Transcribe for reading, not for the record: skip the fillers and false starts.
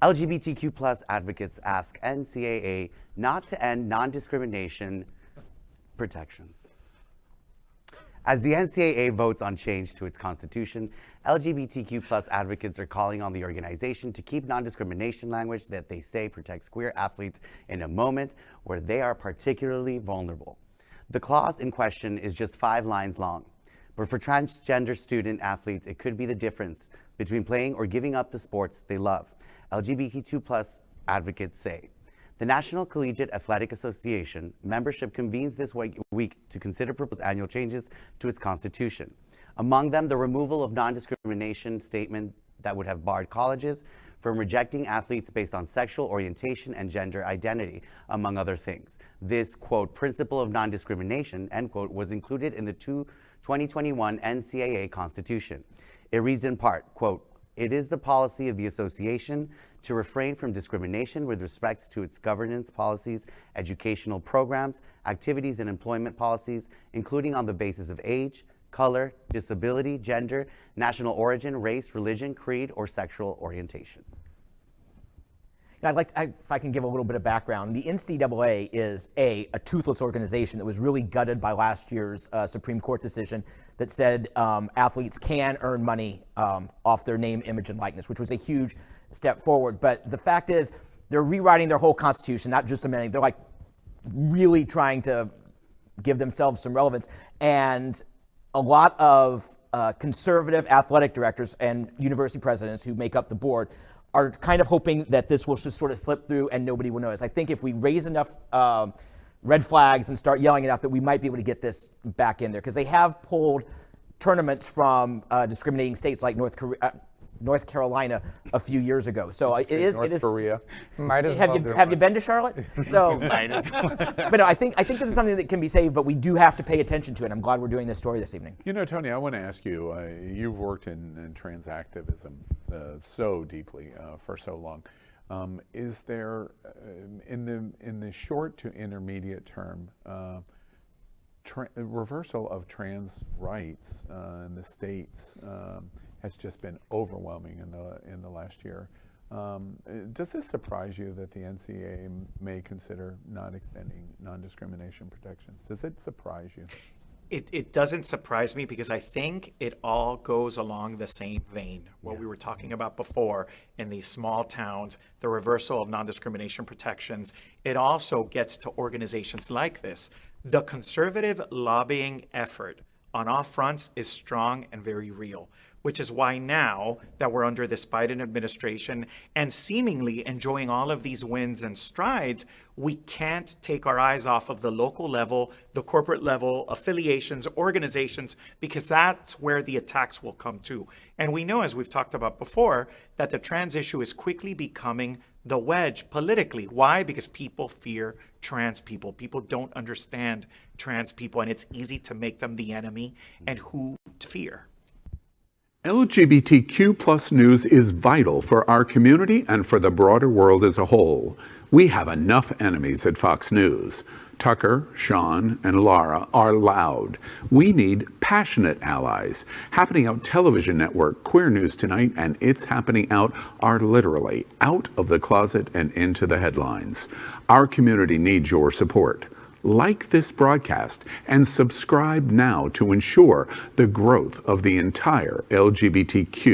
LGBTQ plus advocates ask NCAA not to end non-discrimination protections. As the NCAA votes on change to its constitution, LGBTQ plus advocates are calling on the organization to keep non-discrimination language that they say protects queer athletes in a moment where they are particularly vulnerable. The clause in question is just 5 lines long, but for transgender student athletes, it could be the difference between playing or giving up the sports they love, LGBTQ plus advocates say. The National Collegiate Athletic Association membership convenes this week to consider proposed annual changes to its constitution. Among them, the removal of non-discrimination statement that would have barred colleges from rejecting athletes based on sexual orientation and gender identity, among other things. This, quote, principle of non-discrimination, end quote, was included in the 2021 NCAA Constitution. It reads in part, quote, it is the policy of the association to refrain from discrimination with respect to its governance policies, educational programs, activities, and employment policies, including on the basis of age, color, disability, gender, national origin, race, religion, creed, or sexual orientation. I'd like to, if I can give a little bit of background, the NCAA is a toothless organization that was really gutted by last year's Supreme Court decision that said athletes can earn money off their name, image, and likeness, which was a huge step forward. But the fact is, they're rewriting their whole constitution, not just amending. They're like really trying to give themselves some relevance. And a lot of conservative athletic directors and university presidents who make up the board are kind of hoping that this will just sort of slip through and nobody will notice. I think if we raise enough red flags and start yelling enough that we might be able to get this back in there, because they have pulled tournaments from discriminating states like North Carolina a few years ago. So it is. Korea. Might as well have you been to Charlotte? So, but no, I think this is something that can be saved, but we do have to pay attention to it. I'm glad we're doing this story this evening. You know, Tony, I want to ask you. You've worked in trans activism so deeply for so long. Is there, in the short to intermediate term, reversal of trans rights in the states has just been overwhelming in the last year. Does this surprise you that the NCAA may consider not extending non-discrimination protections? Does it surprise you? It doesn't surprise me because I think it all goes along the same vein. What we were talking about before in these small towns, the reversal of non-discrimination protections, it also gets to organizations like this. The conservative lobbying effort on all fronts is strong and very real, which is why now that we're under this Biden administration and seemingly enjoying all of these wins and strides, we can't take our eyes off of the local level, the corporate level, affiliations, organizations, because that's where the attacks will come to. And we know, as we've talked about before, that the trans issue is quickly becoming the wedge politically. Why? Because people fear trans people. People don't understand trans people, and it's easy to make them the enemy and who to fear. LGBTQ plus news is vital for our community and for the broader world as a whole. We have enough enemies at Fox News. Tucker, Sean, and Laura are loud. We need passionate allies. Happening Out Television Network, Queer News Tonight, and It's Happening Out are literally out of the closet and into the headlines. Our community needs your support. Like this broadcast and subscribe now to ensure the growth of the entire LGBTQ